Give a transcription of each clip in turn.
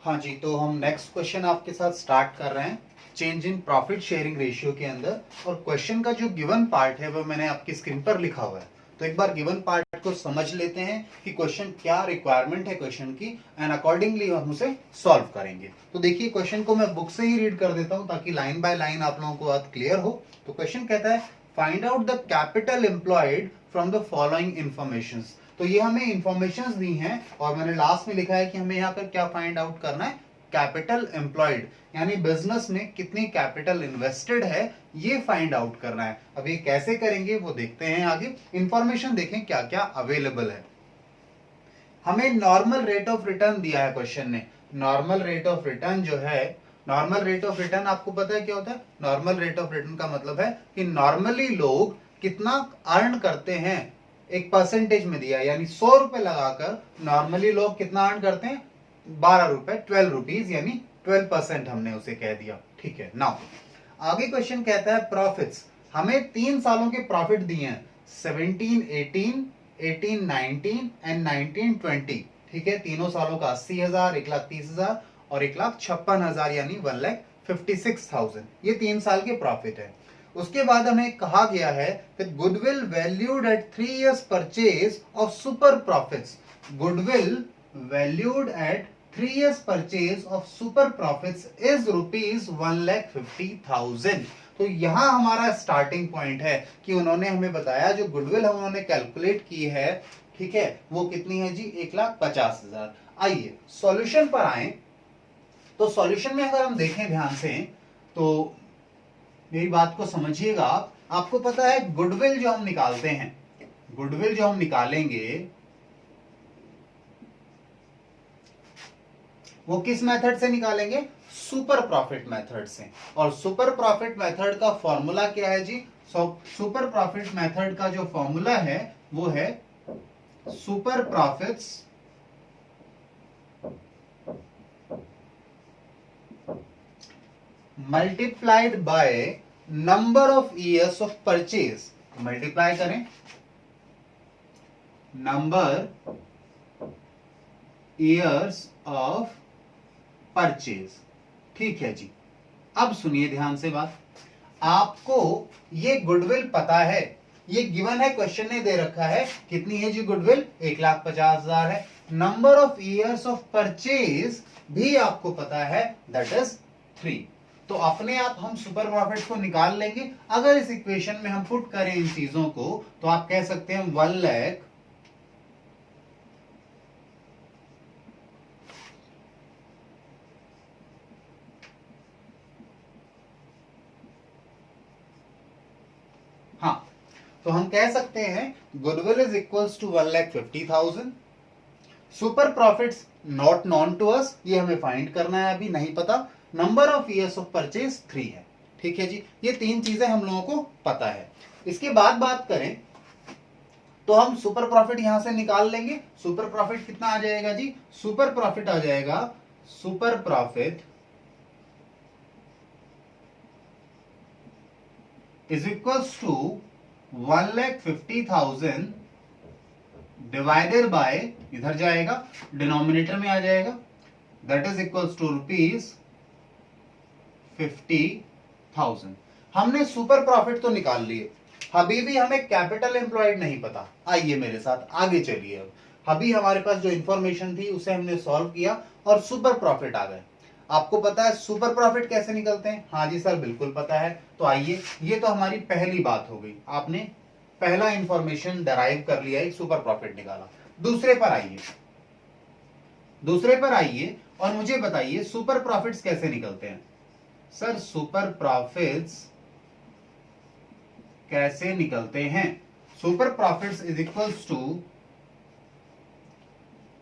हाँ जी, तो हम नेक्स्ट क्वेश्चन आपके साथ स्टार्ट कर रहे हैं change in profit sharing ratio के अंदर। और क्वेश्चन का जो गिवन पार्ट है वो मैंने आपकी स्क्रीन पर लिखा हुआ है। तो एक बार गिवन पार्ट को समझ लेते हैं कि क्वेश्चन क्या रिक्वायरमेंट है क्वेश्चन की, एंड अकॉर्डिंगली हम उसे सॉल्व करेंगे। तो देखिए, क्वेश्चन को मैं बुक से ही रीड कर देता हूं ताकि लाइन बाय लाइन आप लोगों को बात क्लियर हो। तो क्वेश्चन कहता है find out the capital employed from the following information. तो ये हमें इंफॉर्मेशन दी हैं और मैंने लास्ट में लिखा है कि हमें यहाँ पर क्या फाइंड आउट करना है, कैपिटल एम्प्लॉयड, यानी बिजनेस में कितनी कैपिटल इन्वेस्टेड है ये फाइंड आउट करना है। अब ये कैसे करेंगे वो देखते हैं आगे। इंफॉर्मेशन देखें क्या क्या अवेलेबल है। हमें नॉर्मल रेट ऑफ रिटर्न दिया है क्वेश्चन ने। नॉर्मल रेट ऑफ रिटर्न जो है, नॉर्मल रेट ऑफ रिटर्न आपको पता है क्या होता है? नॉर्मल रेट ऑफ रिटर्न का मतलब है कि नॉर्मली लोग कितना अर्न करते हैं, एक परसेंटेज में दिया है, यानी 100 रुपए लगाकर नॉर्मली लोग कितना अर्न करते हैं, 12 रुपए, 12 रुपीज, यानी 12% हमने उसे कह दिया। ठीक है। नाउ आगे क्वेश्चन कहता है प्रॉफिट्स। हमें 3 सालों के प्रॉफिट दिए हैं, 17, 18, 18, 19 एंड 19, 20। ठीक है, तीनों सालों का 80,000, 1,30,000 और 1,56,000, यानी 1,56,000। ये 3 साल के प्रॉफिट है। उसके बाद हमें कहा गया है कि goodwill valued at 3 years purchase of super profits. Goodwill valued at 3 years purchase of super profits is ₹1,50,000। तो यहां हमारा स्टार्टिंग पॉइंट है कि उन्होंने हमें बताया जो गुडविल हम उन्होंने कैलकुलेट की है, ठीक है, वो कितनी है जी, 1,50,000। आइए सॉल्यूशन पर आए। तो सॉल्यूशन में अगर हम देखें ध्यान से तो मेरी बात को समझिएगा आप। आपको पता है गुडविल जो हम निकालते हैं, गुडविल जो हम निकालेंगे वो किस मेथड से निकालेंगे? सुपर प्रॉफिट मेथड से। और सुपर प्रॉफिट मेथड का फॉर्मूला क्या है जी? सुपर प्रॉफिट मेथड का जो फॉर्मूला है वो है super profits multiplied by number of years of purchase. Multiply करें नंबर ईयर्स ऑफ परचेज। ठीक है जी। अब सुनिए ध्यान से बात। आपको ये गुडविल पता है, ये गिवन है, क्वेश्चन ने दे रखा है कितनी है जी गुडविल, 1,50,000 है। Number of years of purchase भी आपको पता है, दैट इज 3। तो अपने आप हम सुपर प्रॉफिट को निकाल लेंगे। अगर इस इक्वेशन में हम पुट करें इन चीजों को तो आप कह सकते हैं 1,00,000 हाँ, तो हम कह सकते हैं goodwill is equals to 1,50,000। Super profits not known to us, ये हमें फाइंड करना है, अभी नहीं पता। Number of years of purchase 3 है। ठीक है जी, ये 3 चीजें हम लोगों को पता है। इसके बाद बात करें तो हम सुपर प्रॉफिट यहां से निकाल लेंगे। सुपर प्रॉफिट कितना आ जाएगा जी? सुपर प्रॉफिट आ जाएगा, super profit is equals to 1,50,000 divided by, इधर जाएगा डिनोमिनेटर में आ जाएगा, दैट इज इक्वल्स टू ₹50,000। हमने सुपर प्रॉफिट तो निकाल लिए, अभी भी हमें कैपिटल एम्प्लॉयड नहीं पता। आइए मेरे साथ आगे चलिए। अब अभी हमारे पास जो इंफॉर्मेशन थी उसे हमने सॉल्व किया और सुपर प्रॉफिट आ गए। आपको पता है सुपर प्रॉफिट कैसे निकलते हैं? हाँ जी सर, बिल्कुल पता है। तो आइए, ये तो हमारी पहली बात हो गई, आपने पहला इंफॉर्मेशन डराइव कर लिया, एक सुपर प्रॉफिट निकाला। दूसरे पर आइए, दूसरे पर आइए और मुझे बताइए सुपर प्रॉफिट्स कैसे निकलते हैं? सर सुपर प्रॉफिट्स कैसे निकलते हैं? Super profits is equals to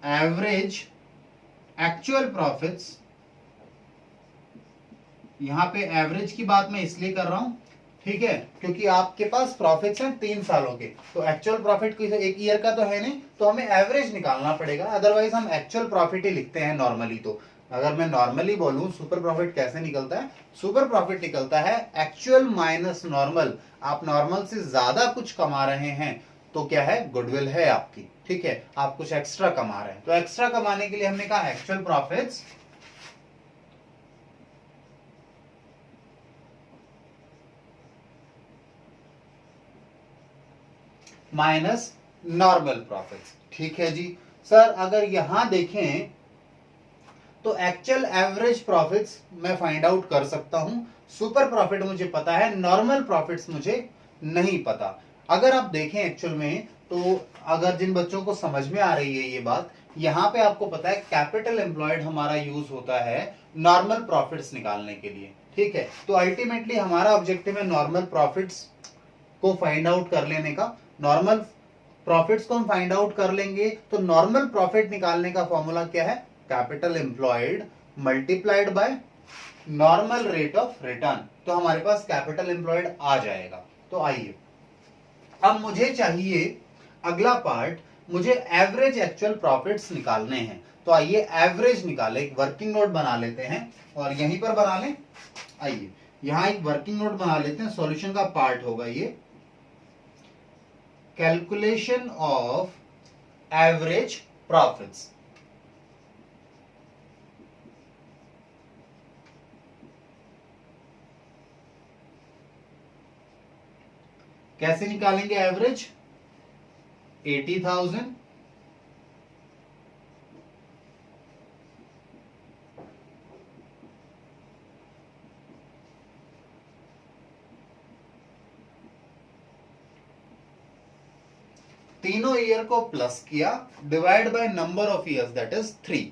average actual profits. यहां पे एवरेज की बात मैं इसलिए कर रहा हूं, ठीक है, क्योंकि आपके पास प्रॉफिट्स हैं 3 सालों के, तो एक्चुअल प्रॉफिट कोई एक ईयर का तो है नहीं, तो हमें एवरेज निकालना पड़ेगा। अदरवाइज हम एक्चुअल प्रॉफिट ही लिखते हैं नॉर्मली। तो अगर मैं नॉर्मली बोलूं सुपर प्रॉफिट कैसे निकलता है, सुपर प्रॉफिट निकलता है एक्चुअल माइनस नॉर्मल। आप नॉर्मल से ज्यादा कुछ कमा रहे हैं तो क्या है, गुडविल है आपकी, ठीक है, आप कुछ एक्स्ट्रा कमा रहे हैं, तो एक्स्ट्रा कमाने के लिए हमने कहा actual profits minus normal profits. ठीक है जी। सर अगर यहां देखें तो एक्चुअल एवरेज प्रॉफिट्स मैं फाइंड आउट कर सकता हूं, सुपर प्रॉफिट मुझे पता है, नॉर्मल प्रॉफिट्स मुझे नहीं पता। अगर आप देखें एक्चुअल में, तो अगर जिन बच्चों को समझ में आ रही है ये बात, यहां पे आपको पता है कैपिटल एम्प्लॉयड हमारा यूज होता है नॉर्मल प्रॉफिट्स निकालने के लिए। ठीक है, तो अल्टीमेटली हमारा ऑब्जेक्टिव है नॉर्मल प्रॉफिट्स को फाइंड आउट कर लेने का। नॉर्मल प्रॉफिट्स को हम फाइंड आउट कर लेंगे तो नॉर्मल प्रॉफिट निकालने का फॉर्मूला क्या है, capital employed multiplied by normal rate of return. तो हमारे पास कैपिटल एम्प्लॉयड आ जाएगा। तो आइए अब मुझे चाहिए अगला पार्ट, मुझे एवरेज एक्चुअल प्रॉफिट्स निकालने हैं। तो आइए एवरेज निकाले, एक वर्किंग नोट बना लेते हैं और यहीं पर बना लें। आइए यहां एक वर्किंग नोट बना लेते हैं, सॉल्यूशन का पार्ट होगा ये, कैलकुलेशन ऑफ एवरेज प्रॉफिट्स। कैसे निकालेंगे एवरेज, 80,000 तीनों ईयर को प्लस किया, divide by number of years that is 3,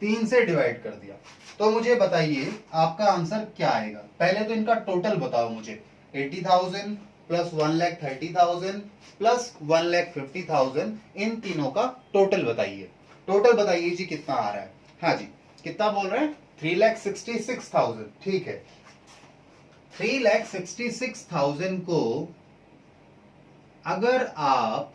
3 से डिवाइड कर दिया। तो मुझे बताइए आपका आंसर क्या आएगा। पहले तो इनका टोटल बताओ मुझे, 80,000 प्लस 1,30,000 प्लस 1,50,000, इन तीनों का टोटल बताइए। टोटल बताइए जी कितना आ रहा है। हाँ जी, कितना बोल रहे हैं, 3,66,000। ठीक है, 3,66,000 को अगर आप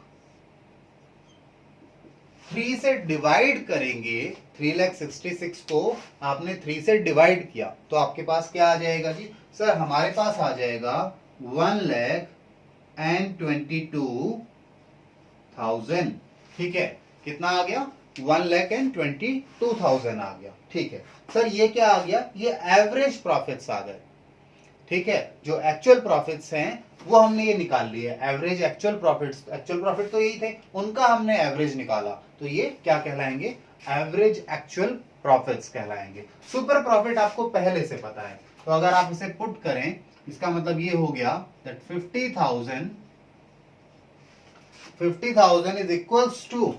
3 से डिवाइड करेंगे, 3,66,000 को आपने 3 से डिवाइड किया तो आपके पास क्या आ जाएगा जी। सर हमारे पास आ जाएगा 1,22,000। ठीक है, कितना आ गया, 1,22,000 आ गया। ठीक है सर, ये क्या आ गया, ये एवरेज प्रॉफिट्स आ गए। ठीक है, जो एक्चुअल प्रॉफिट्स हैं वो हमने ये निकाल लिए, average actual profits, actual profit तो यही थे, उनका हमने एवरेज निकाला, तो ये क्या कहलाएंगे, एवरेज एक्चुअल प्रॉफिट्स कहलाएंगे। सुपर प्रॉफिट आपको पहले से पता है, तो अगर आप इसे पुट करें, इसका मतलब ये हो गया दैट 50,000 इज इक्वल्स टू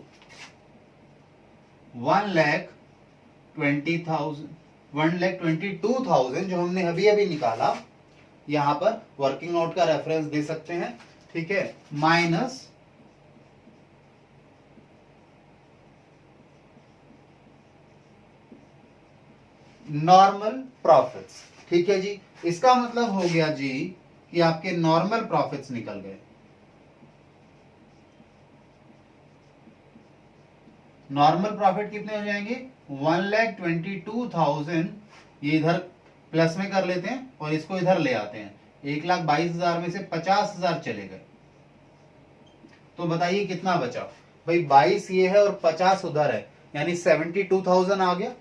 1,22,000 जो हमने अभी अभी निकाला। यहां पर वर्किंग नोट का रेफरेंस दे सकते हैं। ठीक है, माइनस नॉर्मल प्रॉफिट्स। ठीक है जी, इसका मतलब हो गया जी कि आपके नॉर्मल प्रॉफिट्स निकल गए। नॉर्मल प्रॉफिट कितने हो जाएंगे, 1,22,000, ये इधर प्लस में कर लेते हैं और इसको इधर ले आते हैं, 1,22,000 में से 50,000 चले गए, तो बताइए कितना बचा। भाई 22 ये है और 50 उधर है, यानी 72,000 आ गया,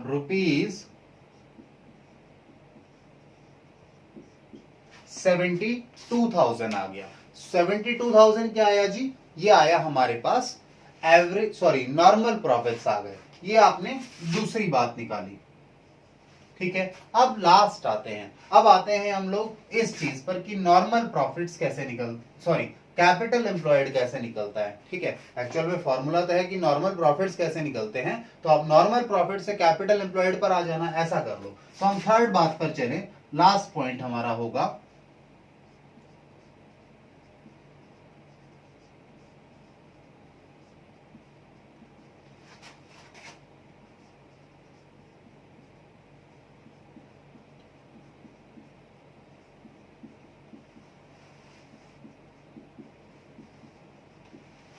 रुपीज 72,000 आ गया। 72,000 क्या आया जी, ये आया हमारे पास एवरेज, सॉरी नॉर्मल प्रॉफिट्स आ गए। ये आपने दूसरी बात निकाली। ठीक है, अब लास्ट आते हैं, अब आते हैं हम लोग इस चीज पर कि नॉर्मल प्रॉफिट्स कैसे निकल, सॉरी कैपिटल एम्प्लॉयड कैसे निकलता है। ठीक है, एक्चुअल में फॉर्मूला तो है कि नॉर्मल प्रॉफिट्स कैसे निकलते हैं, तो आप नॉर्मल प्रॉफिट से कैपिटल एम्प्लॉयड पर आ जाना, ऐसा कर लो। तो हम थर्ड बात पर चले, लास्ट पॉइंट हमारा होगा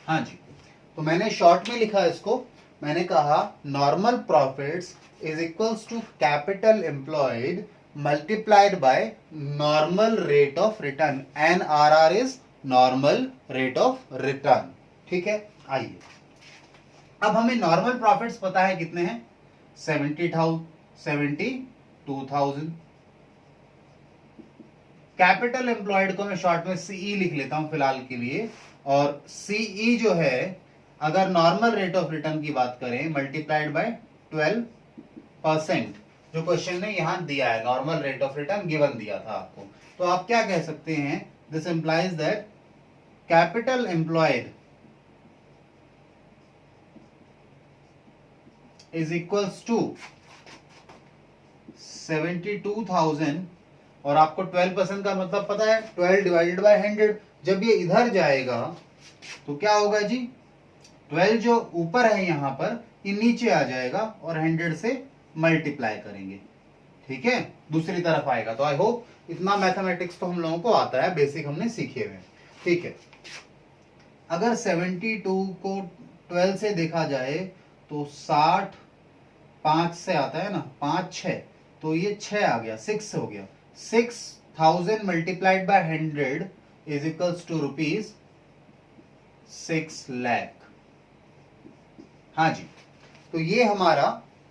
हाँ जी, तो मैंने शॉर्ट में लिखा इसको, मैंने कहा normal profits is equals to capital employed multiplied by normal rate of return, NRR is normal rate of return. ठीक है, आइए अब हमें नॉर्मल प्रॉफिट्स पता है कितने हैं, 72,000, कैपिटल एम्प्लॉयड को मैं शॉर्ट में सीई लिख लेता हूं फिलहाल के लिए, और सीई जो है अगर नॉर्मल रेट ऑफ रिटर्न की बात करें मल्टीप्लाइड बाय 12%, जो क्वेश्चन ने यहां दिया है normal rate of return given दिया था आपको, तो आप क्या कह सकते हैं, this implies that capital employed is equals to 72,000, और आपको 12% का मतलब पता है 12 डिवाइडेड बाय 100, जब ये इधर जाएगा तो क्या होगा जी, 12 जो ऊपर है यहां पर ये नीचे आ जाएगा और 100 से मल्टीप्लाई करेंगे, ठीक है, दूसरी तरफ आएगा। तो आई होप इतना मैथमेटिक्स तो हम लोगों को आता है, बेसिक हमने सीखे हुए, ठीक है। अगर 72 को 12 से देखा जाए तो 60 5 से आता है ना, 5 6, तो ये 6 आ गया, 6 हो गया, 6000 multiplied by 100 is equals to rupees 6 lakh. हाँ जी, तो ये हमारा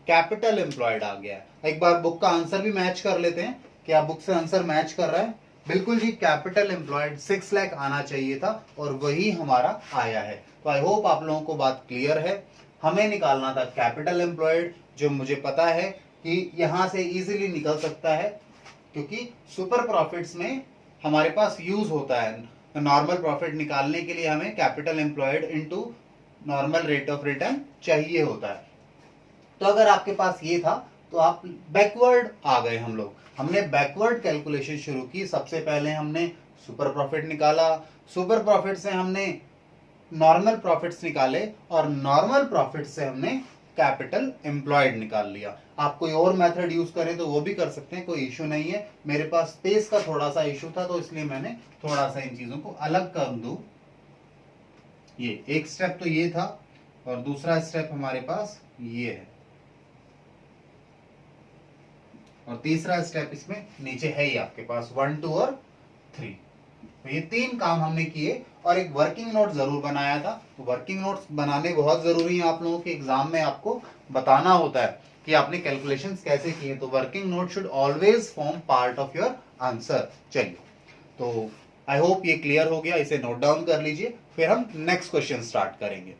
कैपिटल एम्प्लॉयड आ गया। एक बार बुक का आंसर भी मैच कर लेते हैं, क्या बुक से आंसर मैच कर रहा है? बिल्कुल जी, कैपिटल एम्प्लॉयड 6 लाख आना चाहिए था और वही हमारा आया है। तो आई होप आप लोगों को बात क्लियर है। हमें निकालना था कैपिटल एम्प्लॉयड, जो मुझे पता है कि यहां से इजीली निकल सकता है, क्योंकि सुपर प्रॉफिट्स में हमारे पास यूज होता है, नॉर्मल प्रॉफिट निकालने के लिए हमें capital employed into normal rate of return चाहिए होता है। तो अगर आपके पास ये था तो आप बैकवर्ड आ गए, हम लोग हमने बैकवर्ड कैलकुलेशन शुरू की। सबसे पहले हमने सुपर प्रॉफिट निकाला, सुपर प्रॉफिट से हमने नॉर्मल प्रॉफिट्स निकाले और नॉर्मल प्रॉफिट से हमने कैपिटल एम्प्लॉयड निकाल लिया। आप कोई और मेथड यूज करें तो वो भी कर सकते हैं, कोई इशू नहीं है। मेरे पास स्पेस का थोड़ा सा इशू था तो इसलिए मैंने थोड़ा सा इन चीजों को अलग कर दूं। ये एक स्टेप तो ये था और दूसरा स्टेप हमारे पास ये है, और तीसरा स्टेप इसमें नीचे है ही आपके पास 1 2 और 3। तो ये 3 काम हमने किए और एक वर्किंग नोट जरूर बनाया था। तो वर्किंग नोट्स बनाने बहुत जरूरी है, आप लोगों के एग्जाम में आपको बताना होता है कि आपने कैलकुलेशंस कैसे किए। तो working note should always form part of your answer. चलिए, तो आई होप ये क्लियर हो गया, इसे नोट डाउन कर लीजिए, फिर हम नेक्स्ट क्वेश्चन स्टार्ट करेंगे।